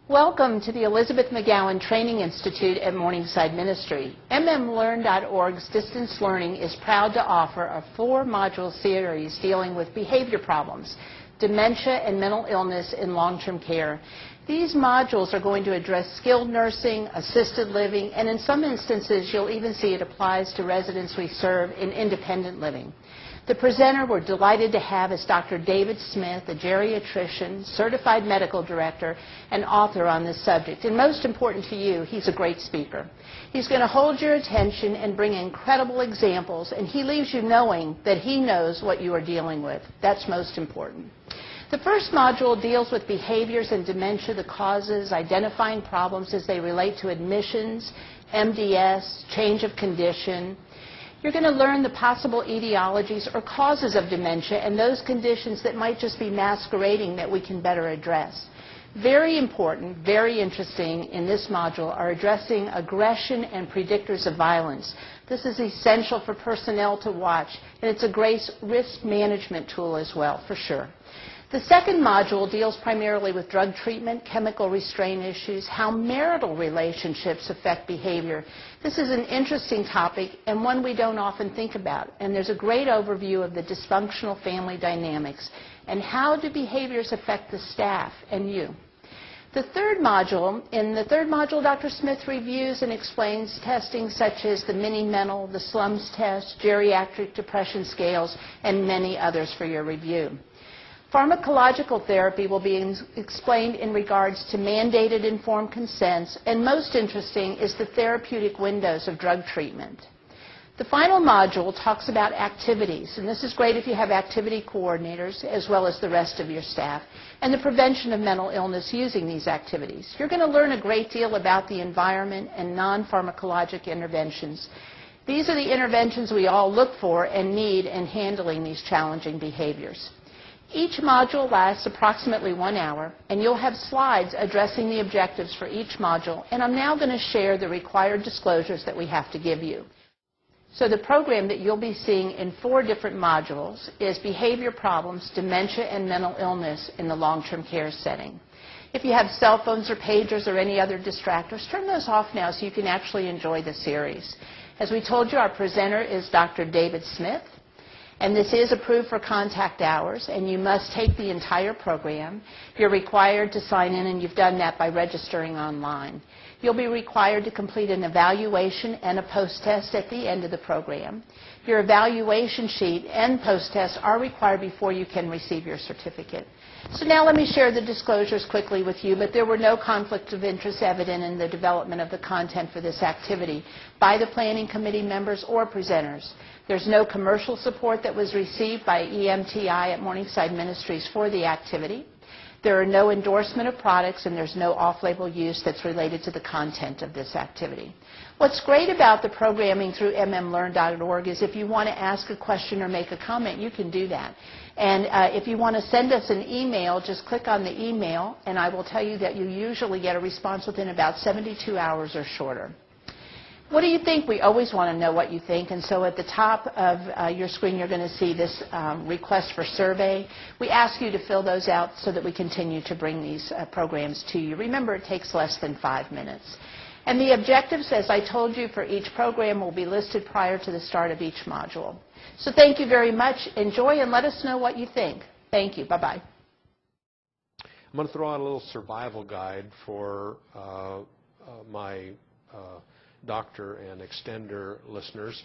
Welcome to the Elizabeth McGowan Training Institute at Morningside Ministry. mmlearn.org's distance learning is proud to offer a 4-module series dealing with behavior problems, dementia, and mental illness in long-term care. These modules are going to address skilled nursing, assisted living, and in some instances you'll even see it applies to residents we serve in independent living. The presenter we're delighted to have is Dr. David Smith, a geriatrician, certified medical director, and author on this subject. And most important to you, he's a great speaker. He's going to hold your attention and bring incredible examples, and he leaves you knowing that he knows what you are dealing with. That's most important. The first module deals with behaviors in dementia, the causes, identifying problems as they relate to admissions, MDS, change of condition. You're going to learn the possible etiologies or causes of dementia and those conditions that might just be masquerading that we can better address. Very important, very interesting in this module are addressing aggression and predictors of violence. This is essential for personnel to watch, and it's a great risk management tool as well, for sure. The second module deals primarily with drug treatment, chemical restraint issues, how marital relationships affect behavior. This is an interesting topic and one we don't often think about. And there's a great overview of the dysfunctional family dynamics and how do behaviors affect the staff and you. In the third module, Dr. Smith reviews and explains testing such as the mini-mental, the slums test, geriatric depression scales, and many others for your review. Pharmacological therapy will be explained in regards to mandated informed consents, and most interesting is the therapeutic windows of drug treatment. The final module talks about activities, and this is great if you have activity coordinators as well as the rest of your staff, and the prevention of mental illness using these activities. You're going to learn a great deal about the environment and non-pharmacologic interventions. These are the interventions we all look for and need in handling these challenging behaviors. Each module lasts approximately 1 hour, and you'll have slides addressing the objectives for each module, and I'm now going to share the required disclosures that we have to give you. So the program that you'll be seeing in 4 different modules is behavior problems, dementia, and mental illness in the long-term care setting. If you have cell phones or pagers or any other distractors, turn those off now so you can actually enjoy the series. As we told you, our presenter is Dr. David Smith. And this is approved for contact hours, and you must take the entire program. You're required to sign in, and you've done that by registering online. You'll be required to complete an evaluation and a post-test at the end of the program. Your evaluation sheet and post-test are required before you can receive your certificate. So now let me share the disclosures quickly with you, but there were no conflicts of interest evident in the development of the content for this activity by the planning committee members or presenters. There's no commercial support that was received by EMTI at Morningside Ministries for the activity. There are no endorsement of products, and there's no off-label use that's related to the content of this activity. What's great about the programming through mmlearn.org is if you want to ask a question or make a comment, you can do that. And if you want to send us an email, just click on the email, and I will tell you that you usually get a response within about 72 hours or shorter. What do you think? We always want to know what you think, and so at the top of your screen you're going to see this request for survey. We ask you to fill those out so that we continue to bring these programs to you. Remember, it takes less than 5 minutes. And the objectives, as I told you, for each program will be listed prior to the start of each module. So thank you very much. Enjoy and let us know what you think. Thank you. Bye-bye. I'm going to throw out a little survival guide for my doctor and extender listeners.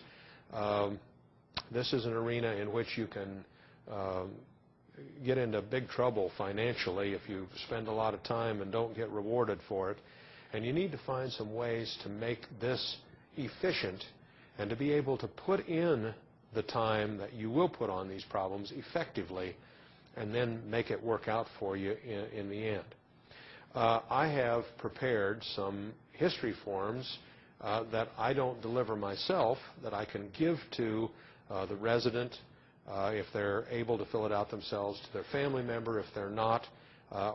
This is an arena in which you can get into big trouble financially if you spend a lot of time and don't get rewarded for it. And you need to find some ways to make this efficient and to be able to put in the time that you will put on these problems effectively and then make it work out for you in the end. I have prepared some history forms that I don't deliver myself, that I can give to the resident if they're able to fill it out themselves, to their family member if they're not,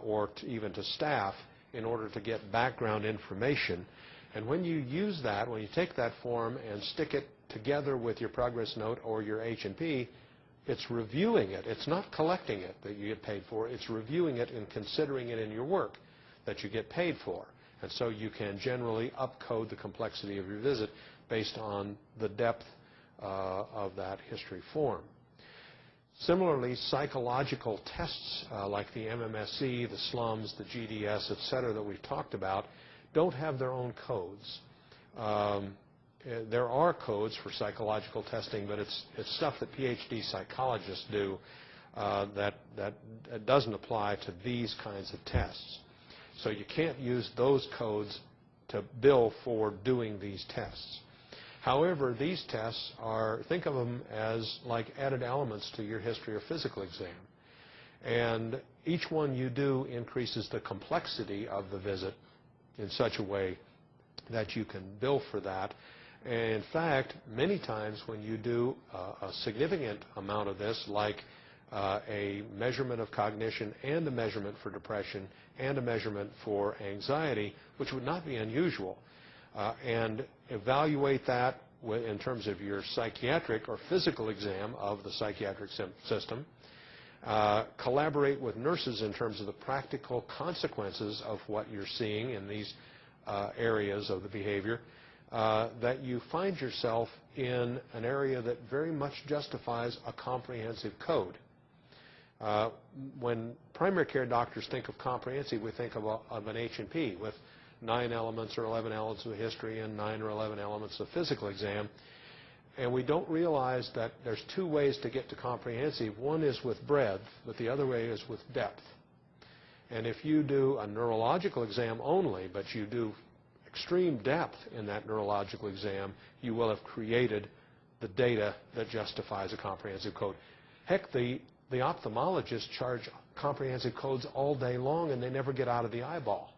or even to staff in order to get background information. And when you use that, when you take that form and stick it together with your progress note or your H&P, it's reviewing it. It's not collecting it that you get paid for. It's reviewing it and considering it in your work. that you get paid for. And so you can generally upcode the complexity of your visit based on the depth of that history form. Similarly, psychological tests like the MMSE, the SLUMS, the GDS, et cetera, that we've talked about, don't have their own codes. There are codes for psychological testing, but it's stuff that PhD psychologists do that doesn't apply to these kinds of tests. So you can't use those codes to bill for doing these tests. However, these tests are, think of them as like added elements to your history or physical exam. And each one you do increases the complexity of the visit in such a way that you can bill for that. And in fact, many times when you do a significant amount of this, like a measurement of cognition and a measurement for depression and a measurement for anxiety, which would not be unusual, and evaluate that in terms of your psychiatric or physical exam of the psychiatric system, collaborate with nurses in terms of the practical consequences of what you're seeing in these areas of the behavior, that you find yourself in an area that very much justifies a comprehensive code. When primary care doctors think of comprehensive, we think of an H&P with 9 elements or 11 elements of history and 9 or 11 elements of physical exam. And we don't realize that there's 2 ways to get to comprehensive. One is with breadth, but the other way is with depth. And if you do a neurological exam only, but you do extreme depth in that neurological exam, you will have created the data that justifies a comprehensive code. Heck, the ophthalmologists charge comprehensive codes all day long, and they never get out of the eyeball.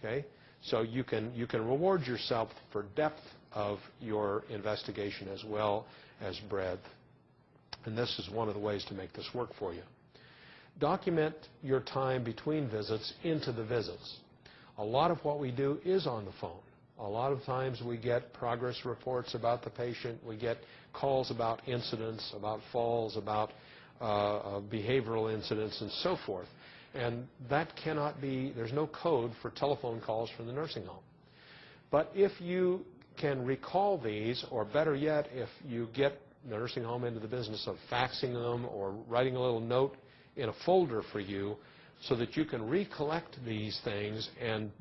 Okay? So you can reward yourself for depth of your investigation as well as breadth. And this is one of the ways to make this work for you. Document your time between visits into the visits. A lot of what we do is on the phone. A lot of times we get progress reports about the patient. We get calls about incidents, about falls, about behavioral incidents, and so forth. And that cannot be, there's no code for telephone calls from the nursing home. But if you can recall these, or better yet, if you get the nursing home into the business of faxing them or writing a little note in a folder for you so that you can recollect these things and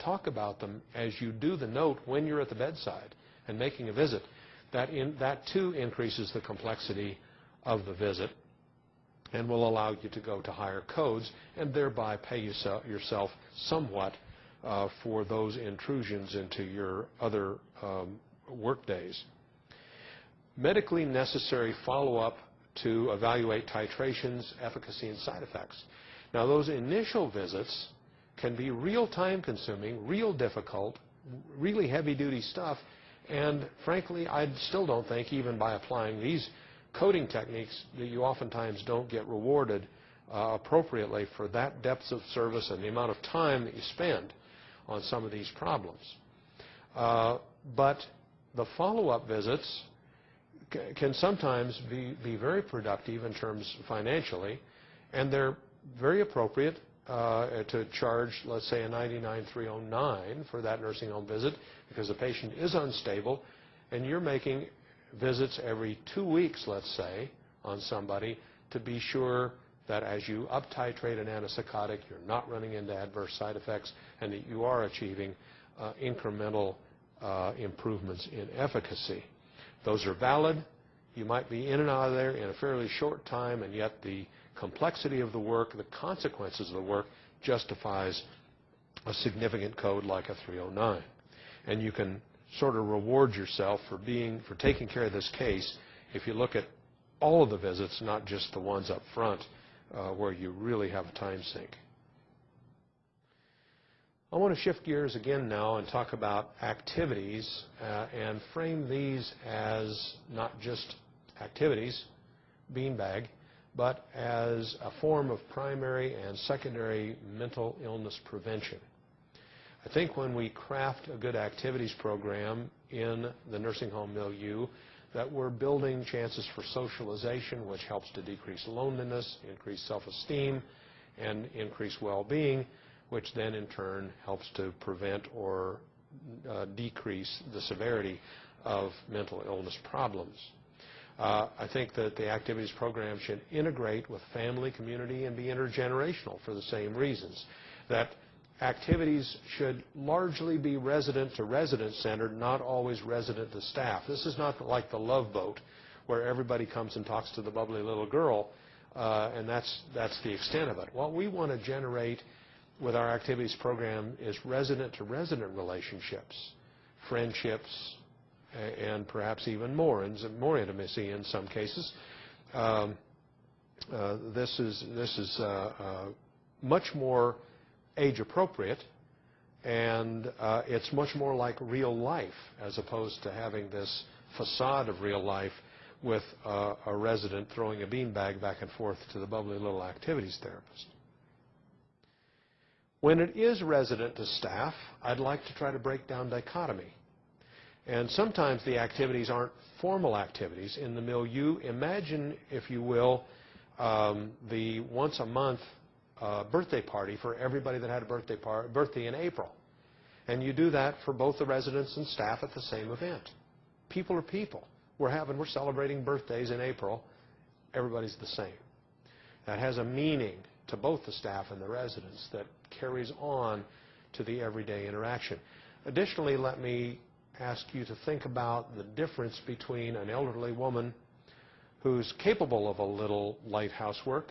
talk about them as you do the note when you're at the bedside and making a visit, that too increases the complexity of the visit and will allow you to go to higher codes and thereby pay yourself somewhat for those intrusions into your other work days. Medically necessary follow-up to evaluate titrations, efficacy, and side effects. Now, those initial visits can be real time consuming, real difficult, really heavy-duty stuff, and frankly, I still don't think, even by applying these coding techniques, that you oftentimes don't get rewarded appropriately for that depth of service and the amount of time that you spend on some of these problems. But the follow-up visits can sometimes be very productive in terms financially, and they're very appropriate to charge, let's say, a $99,309 for that nursing home visit because the patient is unstable, and you're making visits every 2 weeks, let's say, on somebody to be sure that as you up-titrate an antipsychotic, you're not running into adverse side effects, and that you are achieving incremental improvements in efficacy. Those are valid. You might be in and out of there in a fairly short time, and yet the complexity of the work, the consequences of the work, justifies a significant code like a 309. And you can sort of reward yourself for taking care of this case if you look at all of the visits, not just the ones up front where you really have a time sink. I want to shift gears again now and talk about activities and frame these as not just activities, beanbag, but as a form of primary and secondary mental illness prevention. I think when we craft a good activities program in the nursing home milieu, that we're building chances for socialization, which helps to decrease loneliness, increase self-esteem, and increase well-being, which then in turn helps to prevent or decrease the severity of mental illness problems. I think that the activities program should integrate with family, community, and be intergenerational for the same reasons. That activities should largely be resident-to-resident centered, not always resident to staff. This is not like the Love Boat, where everybody comes and talks to the bubbly little girl, and that's the extent of it. What we want to generate with our activities program is resident-to-resident relationships, friendships, and perhaps even more intimacy in some cases. This is much more age appropriate, and it's much more like real life as opposed to having this facade of real life with a resident throwing a beanbag back and forth to the bubbly little activities therapist. When it is resident to staff, I'd like to try to break down dichotomy. And sometimes the activities aren't formal activities. In the milieu, imagine, if you will, the once a month birthday party for everybody that had a birthday in April. And you do that for both the residents and staff at the same event. People are people. We're celebrating birthdays in April. Everybody's the same. That has a meaning to both the staff and the residents that carries on to the everyday interaction. Additionally, let me ask you to think about the difference between an elderly woman who's capable of a little light housework,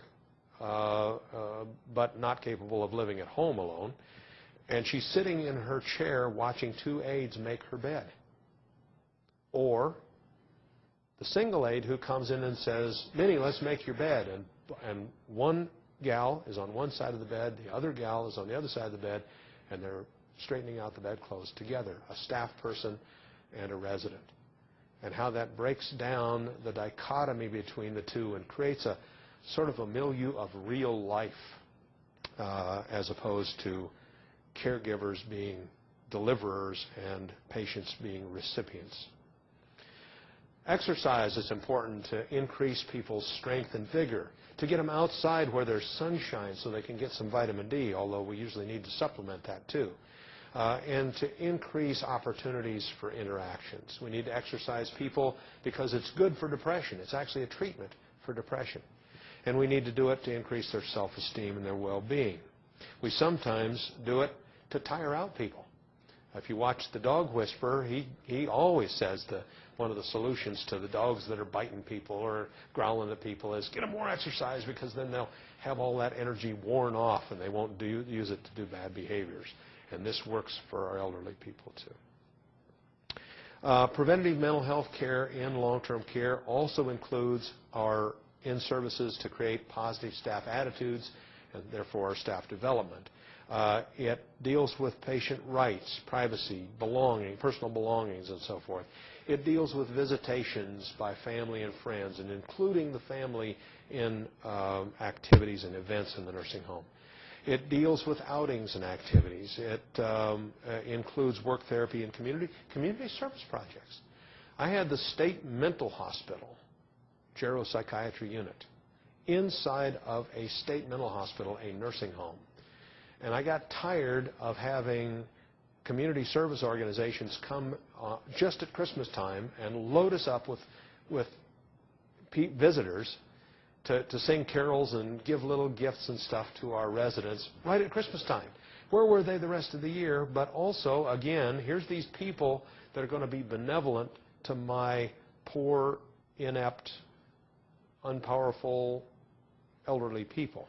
but not capable of living at home alone, and she's sitting in her chair watching two aides make her bed. Or the single aide who comes in and says, "Minnie, let's make your bed," and one gal is on one side of the bed, the other gal is on the other side of the bed, and they're straightening out the bedclothes together, a staff person and a resident. And how that breaks down the dichotomy between the two and creates a sort of a milieu of real life as opposed to caregivers being deliverers and patients being recipients. Exercise is important to increase people's strength and vigor, to get them outside where there's sunshine so they can get some vitamin D, although we usually need to supplement that too. And to increase opportunities for interactions. We need to exercise people because it's good for depression. It's actually a treatment for depression. And we need to do it to increase their self-esteem and their well-being. We sometimes do it to tire out people. If you watch The Dog Whisperer, he always says one of the solutions to the dogs that are biting people or growling at people is get them more exercise, because then they'll have all that energy worn off and they won't use it to do bad behaviors. And this works for our elderly people too. Preventative mental health care in long-term care also includes our in-services to create positive staff attitudes and therefore our staff development. It deals with patient rights, privacy, belonging, personal belongings, and so forth. It deals with visitations by family and friends, and including the family in activities and events in the nursing home. It deals with outings and activities. It includes work therapy and community service projects. I had the state mental hospital, geropsychiatry unit, inside of a state mental hospital, a nursing home. And I got tired of having community service organizations come just at Christmas time and load us up with visitors to sing carols and give little gifts and stuff to our residents right at Christmas time. Where were they the rest of the year? But also, again, here's these people that are going to be benevolent to my poor, inept, unpowerful, elderly people.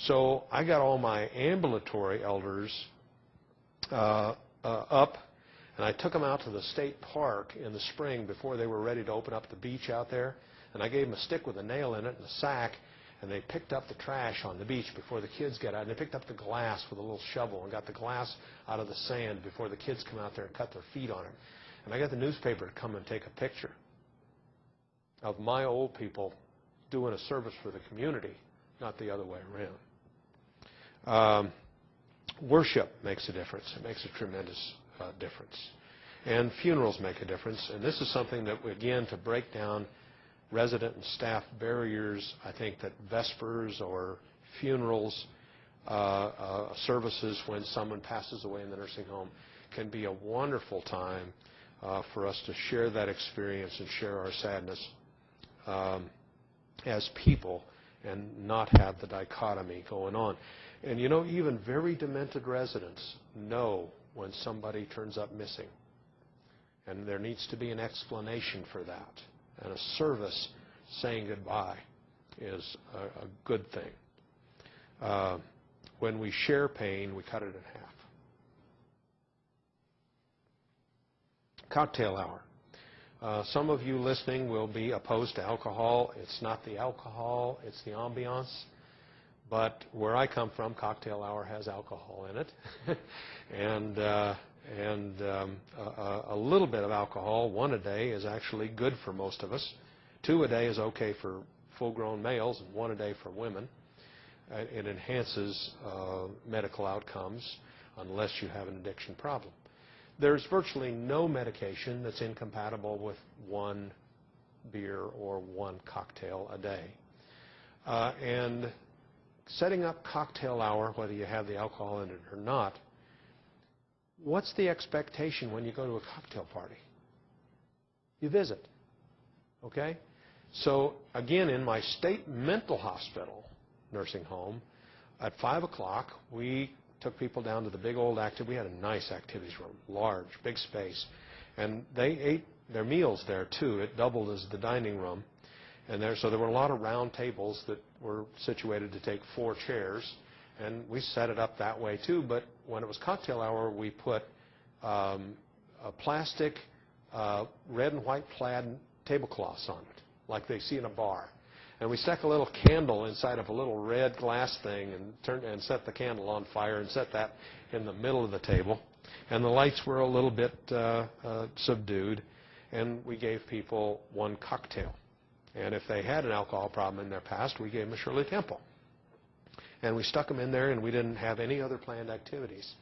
So I got all my ambulatory elders up, and I took them out to the state park in the spring before they were ready to open up the beach out there. And I gave them a stick with a nail in it and a sack, and they picked up the trash on the beach before the kids get out. And they picked up the glass with a little shovel and got the glass out of the sand before the kids come out there and cut their feet on it. And I got the newspaper to come and take a picture of my old people doing a service for the community, not the other way around. Worship makes a difference. It makes a tremendous difference. And funerals make a difference. And this is something that, again, to break down resident and staff barriers, I think that vespers or funerals services when someone passes away in the nursing home can be a wonderful time for us to share that experience and share our sadness as people and not have the dichotomy going on. And you know, even very demented residents know when somebody turns up missing. And there needs to be an explanation for that. And a service saying goodbye is a good thing. When we share pain, we cut it in half. Cocktail hour. Some of you listening will be opposed to alcohol. It's not the alcohol, it's the ambiance. But where I come from, cocktail hour has alcohol in it. and a little bit of alcohol, 1 a day, is actually good for most of us. 2 a day is okay for full-grown males, and 1 a day for women. It enhances medical outcomes unless you have an addiction problem. There's virtually no medication that's incompatible with 1 beer or 1 cocktail a day. And setting up cocktail hour, whether you have the alcohol in it or not, what's the expectation when you go to a cocktail party? You visit, okay? So again, in my state mental hospital nursing home, at 5 o'clock, we took people down to the big old we had a nice activities room, large, big space, and they ate their meals there too. It doubled as the dining room. And so there were a lot of round tables that were situated to take 4 chairs, and we set it up that way too. But when it was cocktail hour, we put a plastic red and white plaid tablecloths on it, like they see in a bar. And we stuck a little candle inside of a little red glass thing and set the candle on fire and set that in the middle of the table. And the lights were a little bit subdued, and we gave people 1 cocktail. And if they had an alcohol problem in their past, we gave them a Shirley Temple. And we stuck them in there, and we didn't have any other planned activities.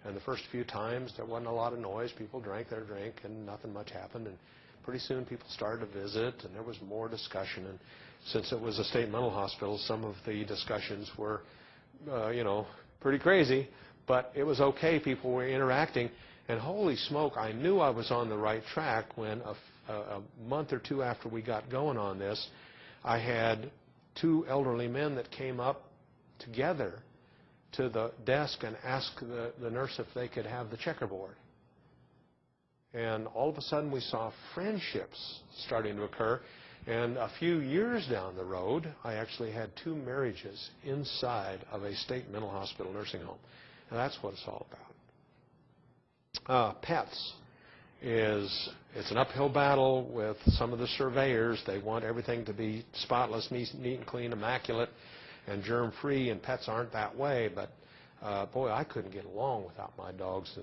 And the first few times, there wasn't a lot of noise. People drank their drink, and nothing much happened. And pretty soon, people started to visit, and there was more discussion. And since it was a state mental hospital, some of the discussions were, pretty crazy. But it was okay. People were interacting. And holy smoke, I knew I was on the right track when a month or 2 after we got going on this, I had 2 elderly men that came up together to the desk and asked the nurse if they could have the checkerboard. And all of a sudden we saw friendships starting to occur. And a few years down the road, I actually had 2 marriages inside of a state mental hospital nursing home. And that's what it's all about. Pets. It's an uphill battle with some of the surveyors. They want everything to be spotless, neat and clean, immaculate, and germ-free, and pets aren't that way. But, boy, I couldn't get along without my dogs.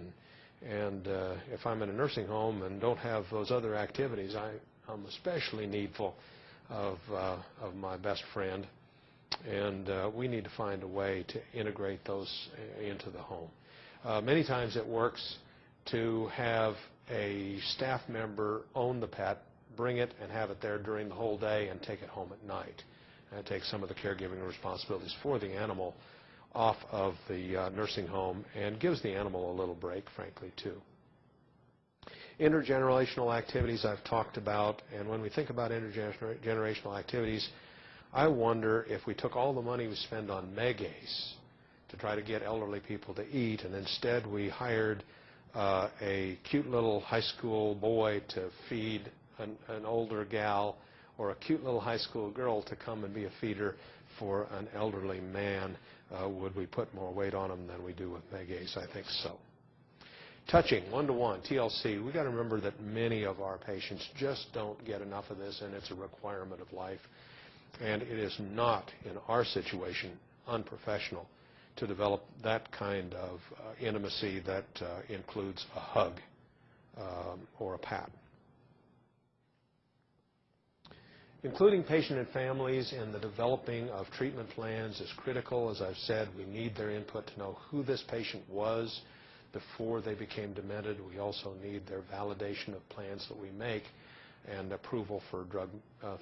And if I'm in a nursing home and don't have those other activities, I'm especially needful of my best friend. And we need to find a way to integrate those into the home. Many times it works to have a staff member own the pet, bring it and have it there during the whole day and take it home at night. And it takes some of the caregiving responsibilities for the animal off of the nursing home and gives the animal a little break, frankly, too. Intergenerational activities I've talked about, and when we think about intergenerational activities, I wonder if we took all the money we spend on Megace to try to get elderly people to eat, and instead we hired a cute little high school boy to feed an older gal, or a cute little high school girl to come and be a feeder for an elderly man, would we put more weight on them than we do with Megace? I think so. Touching, one-to-one, TLC. We've got to remember that many of our patients just don't get enough of this, and it's a requirement of life. And it is not, in our situation, unprofessional to develop that kind of intimacy that includes a hug or a pat. Including patient and families in the developing of treatment plans is critical. As I've said, we need their input to know who this patient was before they became demented. We also need their validation of plans that we make and approval for drug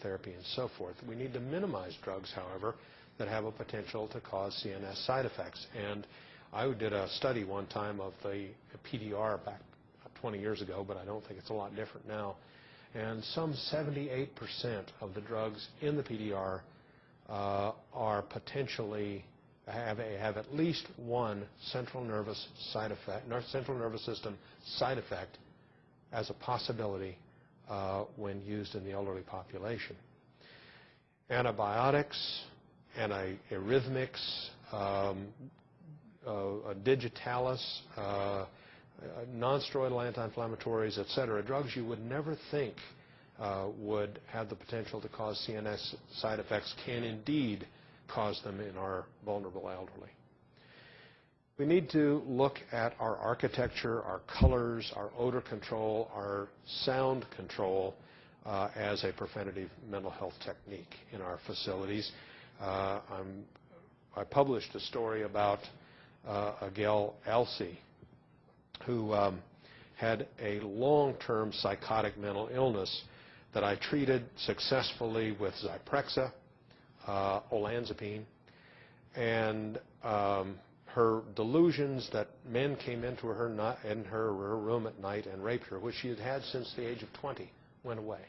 therapy and so forth. We need to minimize drugs, however, that have a potential to cause CNS side effects. And I did a study one time of the PDR back 20 years ago, but I don't think it's a lot different now. And some 78% of the drugs in the PDR are potentially have at least one central nervous system side effect as a possibility when used in the elderly population. Antibiotics, antiarrhythmics, digitalis, non-steroidal anti-inflammatories, etc., drugs you would never think would have the potential to cause CNS side effects can indeed cause them in our vulnerable elderly. We need to look at our architecture, our colors, our odor control, our sound control as a preventative mental health technique in our facilities. I published a story about a gal, Elsie, who had a long-term psychotic mental illness that I treated successfly with Zyprexa, olanzapine, and her delusions that men came into her room at night and raped her, which she had had since the age of 20, went away.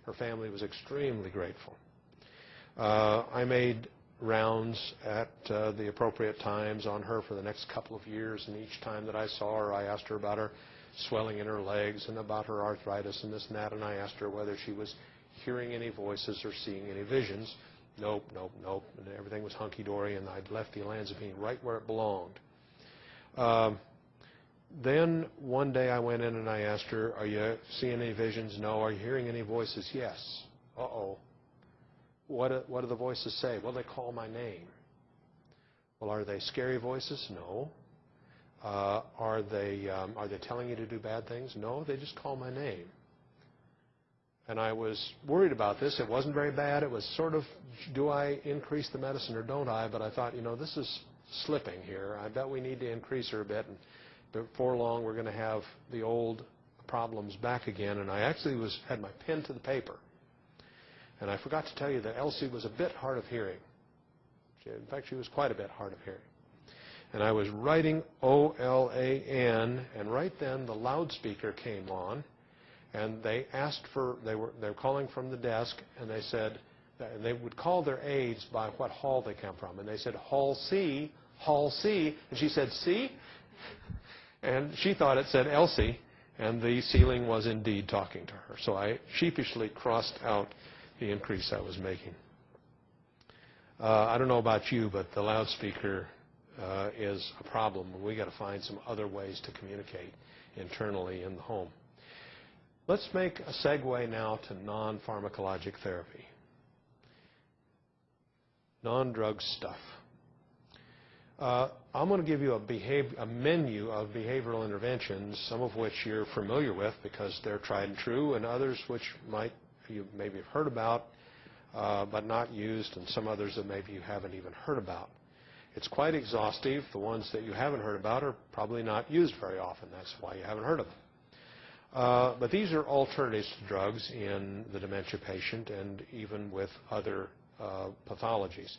Her family was extremely grateful. I made rounds at the appropriate times on her for the next couple of years, and each time that I saw her, I asked her about her swelling in her legs and about her arthritis and this and that, and I asked her whether she was hearing any voices or seeing any visions. Nope, nope, nope, and everything was hunky-dory, and I'd left the olanzapine right where it belonged. Then one day I went in and I asked her, are you seeing any visions? No. Are you hearing any voices? Yes. Uh-oh. What do the voices say? Well, they call my name. Well, are they scary voices? No. Are they telling you to do bad things? No, they just call my name. And I was worried about this. It wasn't very bad. It was sort of, do I increase the medicine or don't I? But I thought, you know, this is slipping here. I bet we need to increase her a bit. And before long, we're going to have the old problems back again. And I actually had my pen to the paper. And I forgot to tell you that Elsie was a bit hard of hearing. In fact, she was quite a bit hard of hearing. And I was writing O-L-A-N, and right then the loudspeaker came on, and they asked for, they were calling from the desk, and they said, and they would call their aides by what hall they come from, and they said, Hall C, and she said, C? And she thought it said Elsie, and the ceiling was indeed talking to her. So I sheepishly crossed out the increase I was making. I don't know about you, but the loudspeaker is a problem. We got to find some other ways to communicate internally in the home. Let's make a segue now to non-pharmacologic therapy. Non-drug stuff. I'm going to give you a menu of behavioral interventions, some of which you're familiar with because they're tried and true, and others which you maybe have heard about but not used, and some others that maybe you haven't even heard about. It's quite exhaustive. The ones that you haven't heard about are probably not used very often. That's why you haven't heard of them. But these are alternatives to drugs in the dementia patient and even with other pathologies.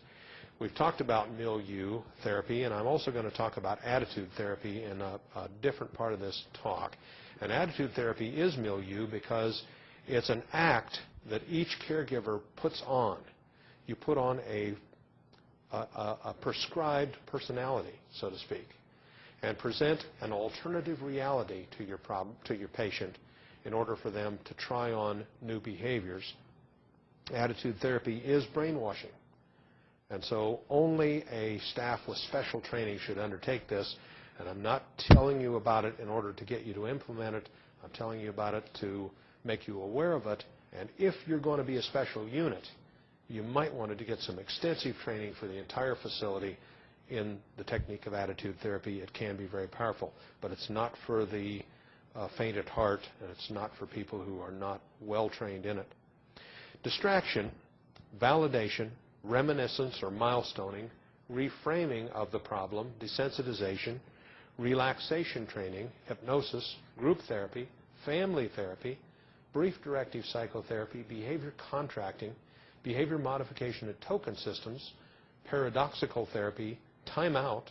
We've talked about milieu therapy, and I'm also going to talk about attitude therapy in a different part of this talk. And attitude therapy is milieu because it's an act that each caregiver puts on. You put on a prescribed personality, so to speak, and present an alternative reality to your patient in order for them to try on new behaviors. Attitude therapy is brainwashing, and so only a staff with special training should undertake this, and I'm not telling you about it in order to get you to implement it. I'm telling you about it to make you aware of it, and if you're going to be a special unit, you might want to get some extensive training for the entire facility in the technique of attitude therapy. It can be very powerful, but it's not for the faint at heart, and it's not for people who are not well trained in it. Distraction, validation, reminiscence or milestoning, reframing of the problem, desensitization, relaxation training, hypnosis, group therapy, family therapy, brief directive psychotherapy, behavior contracting, behavior modification and token systems, paradoxical therapy, timeout,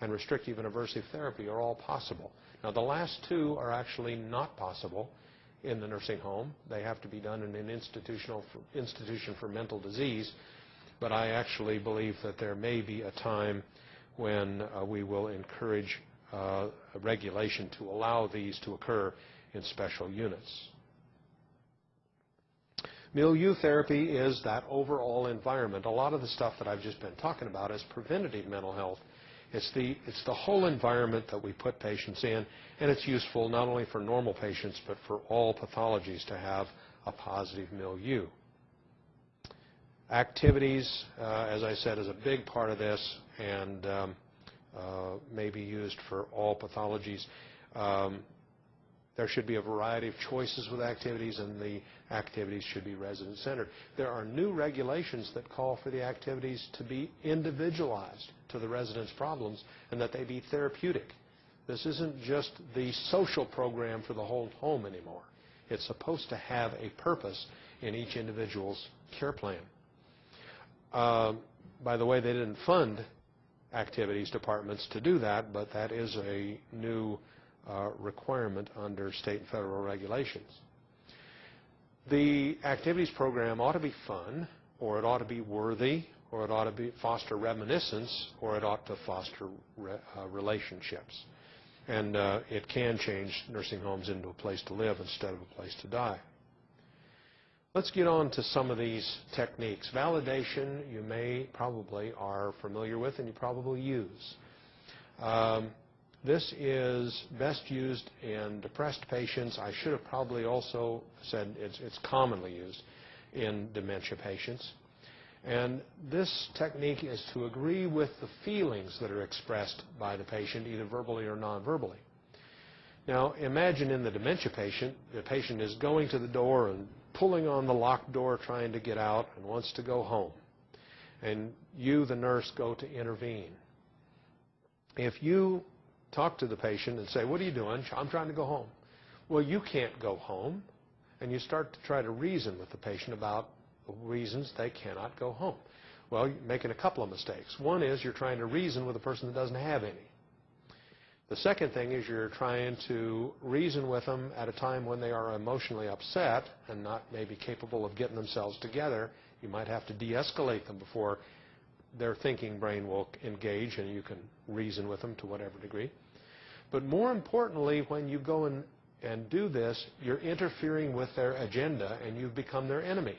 and restrictive and aversive therapy are all possible. Now, the last two are actually not possible in the nursing home. They have to be done in an institution for mental disease. But I actually believe that there may be a time when we will encourage regulation to allow these to occur in special units. Milieu therapy is that overall environment. A lot of the stuff that I've just been talking about is preventative mental health. It's the whole environment that we put patients in, and it's useful not only for normal patients but for all pathologies to have a positive milieu. Activities, as I said, is a big part of this and may be used for all pathologies. There should be a variety of choices with activities, and the activities should be resident-centered. There are new regulations that call for the activities to be individualized to the resident's problems and that they be therapeutic. This isn't just the social program for the whole home anymore. It's supposed to have a purpose in each individual's care plan. By the way, they didn't fund activities departments to do that, but that is a new requirement under state and federal regulations. The activities program ought to be fun, or it ought to be worthy, or it ought to foster reminiscence, or it ought to foster relationships. And it can change nursing homes into a place to live instead of a place to die. Let's get on to some of these techniques. Validation you probably are familiar with and you probably use. This is best used in depressed patients. I should have probably also said it's commonly used in dementia patients. And this technique is to agree with the feelings that are expressed by the patient, either verbally or non-verbally. Now, imagine in the dementia patient, the patient is going to the door and pulling on the locked door trying to get out and wants to go home. And you, the nurse, go to intervene. If you talk to the patient and say, "What are you doing?" "I'm trying to go home." "Well, you can't go home." And you start to try to reason with the patient about the reasons they cannot go home. Well, you're making a couple of mistakes. One is you're trying to reason with a person that doesn't have any. The second thing is you're trying to reason with them at a time when they are emotionally upset and not maybe capable of getting themselves together. You might have to de-escalate them before their thinking brain will engage, and you can reason with them to whatever degree. But more importantly, when you go and do this, you're interfering with their agenda and you've become their enemy.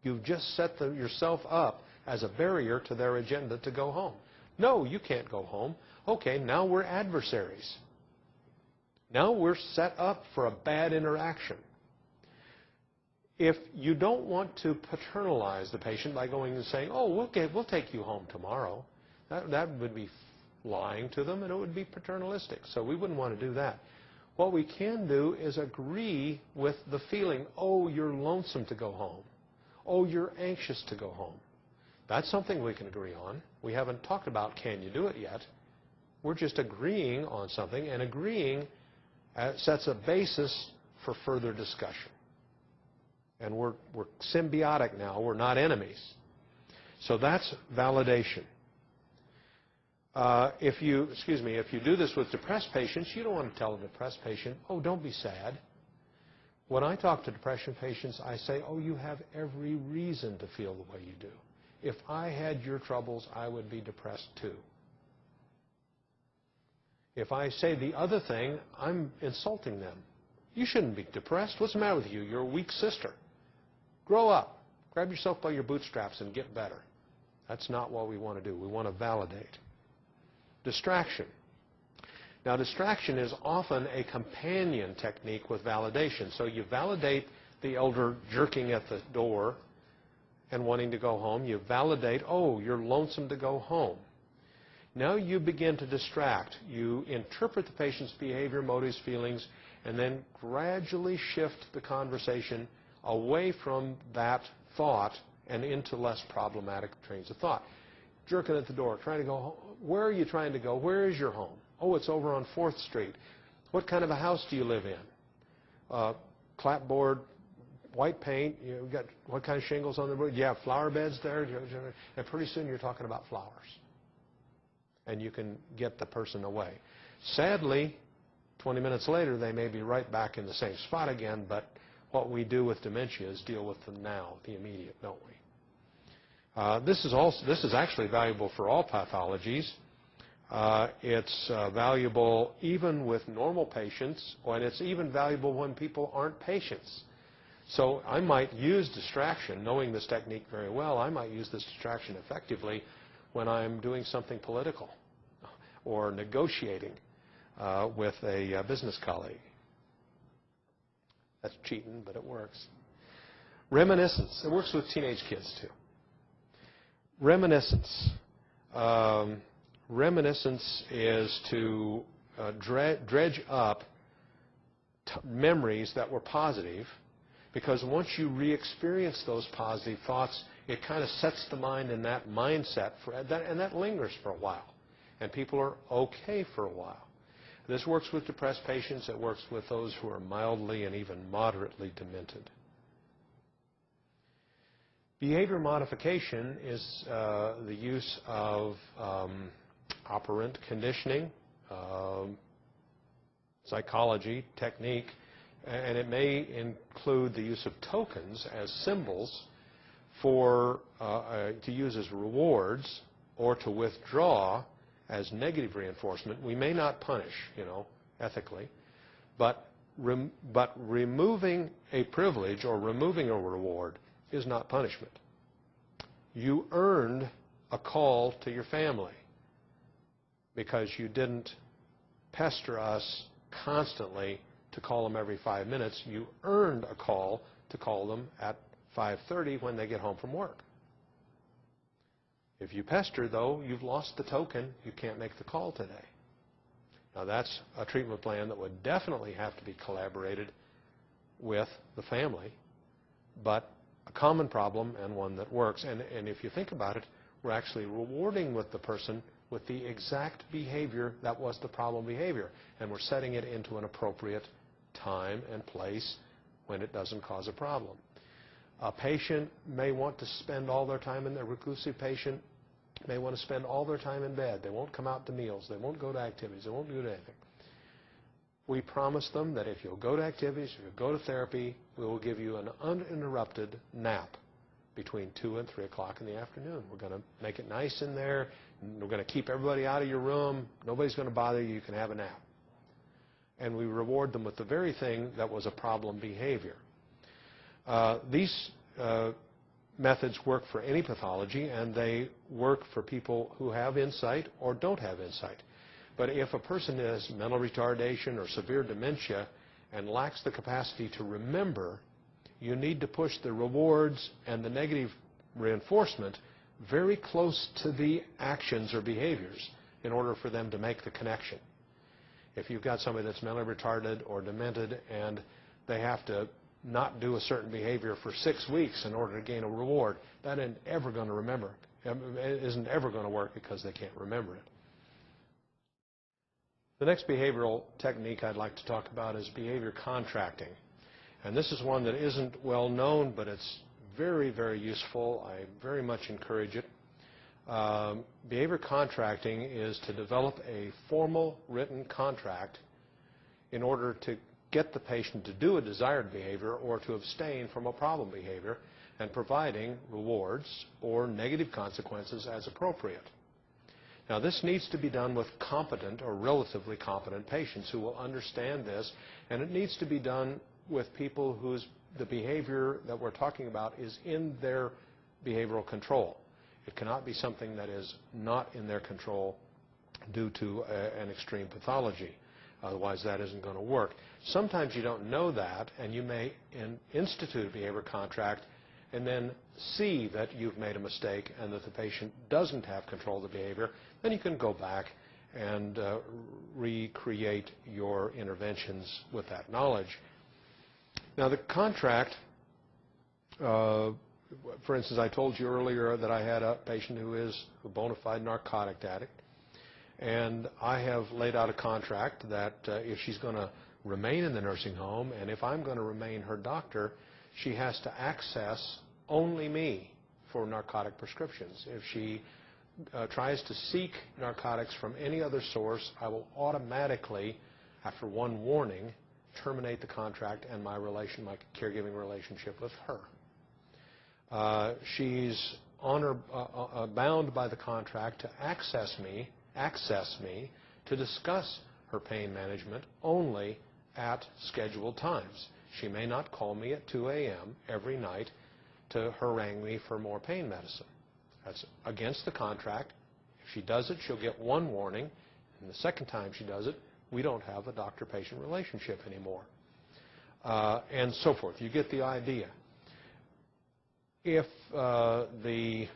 You've just set yourself up as a barrier to their agenda to go home. "No, you can't go home." Okay, now we're adversaries. Now we're set up for a bad interaction. If you don't want to paternalize the patient by going and saying, "Oh, we'll take you home tomorrow," that would be lying to them, and it would be paternalistic. So we wouldn't want to do that. What we can do is agree with the feeling, "Oh, you're lonesome to go home. Oh, you're anxious to go home." That's something we can agree on. We haven't talked about can you do it yet. We're just agreeing on something, and agreeing sets a basis for further discussion. And we're symbiotic now. We're not enemies. So that's validation. If you do this with depressed patients, you don't want to tell a depressed patient, "Oh, don't be sad." When I talk to depression patients, I say, "Oh, you have every reason to feel the way you do. If I had your troubles, I would be depressed too." If I say the other thing, I'm insulting them. "You shouldn't be depressed. What's the matter with you? You're a weak sister. Grow up. Grab yourself by your bootstraps and get better." That's not what we want to do. We want to validate. Distraction. Now, distraction is often a companion technique with validation. So you validate the elder jerking at the door and wanting to go home. You validate, "Oh, you're lonesome to go home." Now you begin to distract. You interpret the patient's behavior, motives, feelings, and then gradually shift the conversation away from that thought and into less problematic trains of thought. Jerking at the door, trying to go home. "Where are you trying to go? Where is your home?" "Oh, it's over on 4th Street. "What kind of a house do you live in?" Clapboard, white paint, you've got what kind of shingles on the roof? You have flower beds there, and pretty soon you're talking about flowers. And you can get the person away. Sadly, 20 minutes later, they may be right back in the same spot again, but what we do with dementia is deal with the now, the immediate, don't we? This is actually valuable for all pathologies. It's valuable even with normal patients, and it's even valuable when people aren't patients. So I might use distraction, knowing this technique very well, I might use this distraction effectively when I'm doing something political or negotiating with a business colleague. That's cheating, but it works. Reminiscence. It works with teenage kids, too. Reminiscence. Reminiscence is to dredge up memories that were positive, because once you re-experience those positive thoughts, it kind of sets the mind in that mindset, and that lingers for a while. And people are okay for a while. This works with depressed patients. It works with those who are mildly and even moderately demented. Behavior modification is the use of operant conditioning, psychology, technique, and it may include the use of tokens as symbols for to use as rewards or to withdraw as negative reinforcement. We may not punish, ethically, but removing a privilege or removing a reward is not punishment. You earned a call to your family because you didn't pester us constantly to call them every 5 minutes. You earned a call to call them at 5:30 when they get home from work. If you pester, though, you've lost the token. You can't make the call today. Now, that's a treatment plan that would definitely have to be collaborated with the family, but a common problem and one that works. And if you think about it, we're actually rewarding with the person with the exact behavior that was the problem behavior, and we're setting it into an appropriate time and place when it doesn't cause a problem. A patient may want to spend all their time in their reclusive patient may want to spend all their time in bed. They won't come out to meals. They won't go to activities. They won't do anything. We promise them that if you'll go to activities, if you'll go to therapy, we will give you an uninterrupted nap between 2 and 3 o'clock in the afternoon. We're going to make it nice in there. We're going to keep everybody out of your room. Nobody's going to bother you. You can have a nap. And we reward them with the very thing that was a problem behavior. These methods work for any pathology, and they work for people who have insight or don't have insight. But if a person has mental retardation or severe dementia and lacks the capacity to remember, you need to push the rewards and the negative reinforcement very close to the actions or behaviors in order for them to make the connection. If you've got somebody that's mentally retarded or demented and they have to not do a certain behavior for 6 weeks in order to gain a reward, that isn't ever going to remember. It isn't ever going to work because they can't remember it. The next behavioral technique I'd like to talk about is behavior contracting. And this is one that isn't well known, but it's very, very useful. I very much encourage it. Behavior contracting is to develop a formal written contract in order to get the patient to do a desired behavior or to abstain from a problem behavior, and providing rewards or negative consequences as appropriate. Now, this needs to be done with competent or relatively competent patients who will understand this, and it needs to be done with people whose the behavior that we're talking about is in their behavioral control. It cannot be something that is not in their control due to an extreme pathology. Otherwise, that isn't going to work. Sometimes you don't know that, and you may institute a behavior contract and then see that you've made a mistake and that the patient doesn't have control of the behavior. Then you can go back and recreate your interventions with that knowledge. Now, the contract, for instance, I told you earlier that I had a patient who is a bona fide narcotic addict. And I have laid out a contract that if she's going to remain in the nursing home and if I'm going to remain her doctor, she has to access only me for narcotic prescriptions. If she tries to seek narcotics from any other source, I will automatically, after one warning, terminate the contract and my caregiving relationship with her. She's bound by the contract to access me to discuss her pain management only at scheduled times. She may not call me at 2 a.m. every night to harangue me for more pain medicine. That's against the contract. If she does it, she'll get one warning, and the second time she does it, we don't have a doctor-patient relationship anymore, and so forth. You get the idea. If the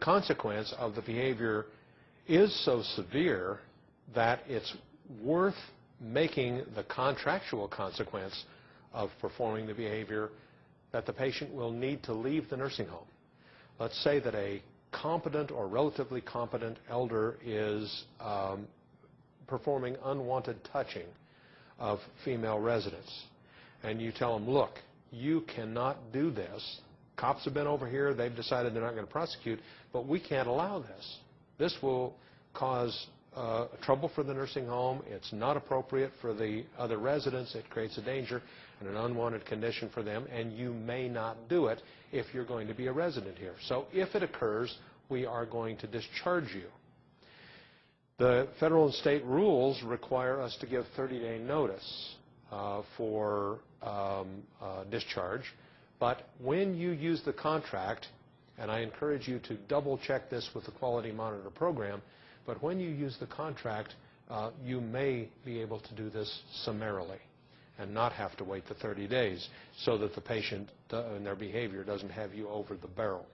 consequence of the behavior is so severe that it's worth making the contractual consequence of performing the behavior, that the patient will need to leave the nursing home. Let's say that a competent or relatively competent elder is performing unwanted touching of female residents, and you tell them, look, you cannot do this. Cops have been over here. They've decided they're not going to prosecute, but we can't allow this. This will cause trouble for the nursing home. It's not appropriate for the other residents. It creates a danger and an unwanted condition for them, and you may not do it if you're going to be a resident here. So if it occurs, we are going to discharge you. The federal and state rules require us to give 30-day notice for discharge, but when you use the contract, and I encourage you to double check this with the Quality Monitor program, but when you use the contract, you may be able to do this summarily and not have to wait the 30 days so that the patient and their behavior doesn't have you over the barrel.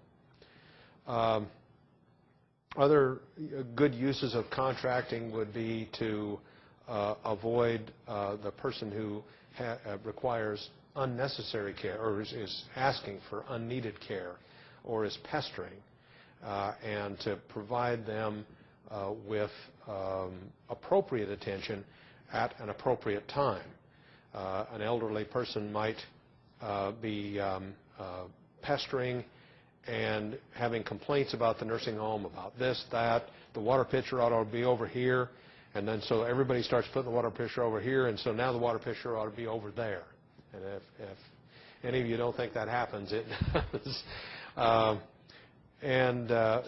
Other good uses of contracting would be to avoid the person who requires unnecessary care or is asking for unneeded care or is pestering, and to provide them with appropriate attention at an appropriate time. An elderly person might be pestering and having complaints about the nursing home, about this, that, the water pitcher ought to be over here, and then so everybody starts putting the water pitcher over here, and so now the water pitcher ought to be over there. And if any of you don't think that happens, it does.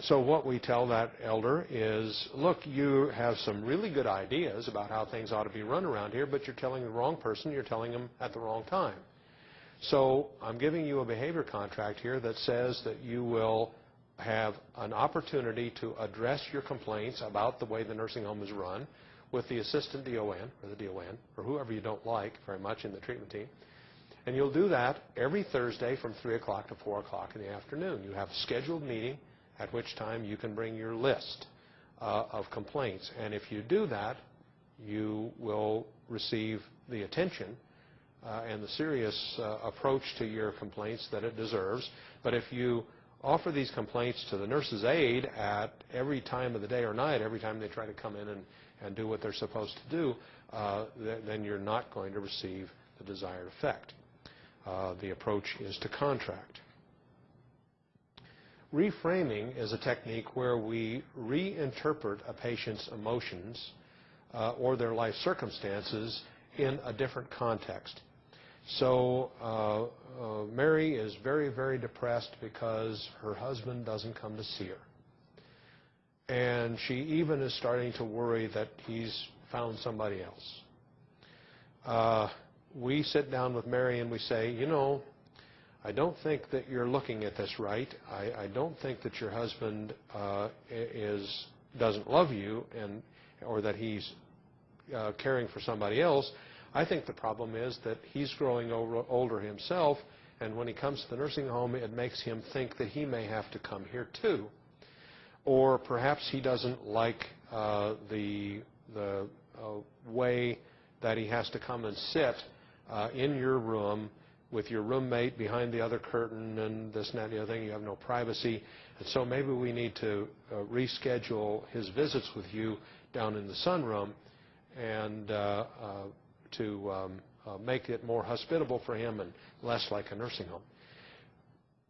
So what we tell that elder is, look, you have some really good ideas about how things ought to be run around here, but you're telling the wrong person, you're telling them at the wrong time. So I'm giving you a behavior contract here that says that you will have an opportunity to address your complaints about the way the nursing home is run with the assistant DON, or the DON, or whoever you don't like very much in the treatment team. And you'll do that every Thursday from 3 o'clock to 4 o'clock in the afternoon. You have a scheduled meeting at which time you can bring your list of complaints. And if you do that, you will receive the attention and the serious approach to your complaints that it deserves. But if you offer these complaints to the nurse's aide at every time of the day or night, every time they try to come in and do what they're supposed to do, then you're not going to receive the desired effect. The approach is to contract. Reframing is a technique where we reinterpret a patient's emotions or their life circumstances in a different context. So Mary is very, very depressed because her husband doesn't come to see her. And she even is starting to worry that he's found somebody else. We sit down with Mary and we say, you know, I don't think that you're looking at this right. I don't think that your husband doesn't love you or that he's caring for somebody else. I think the problem is that he's growing older himself, and when he comes to the nursing home, it makes him think that he may have to come here too. Or perhaps he doesn't like the way that he has to come and sit in your room with your roommate behind the other curtain and this and that and the other thing. You have no privacy. And so maybe we need to reschedule his visits with you down in the sunroom and to make it more hospitable for him and less like a nursing home.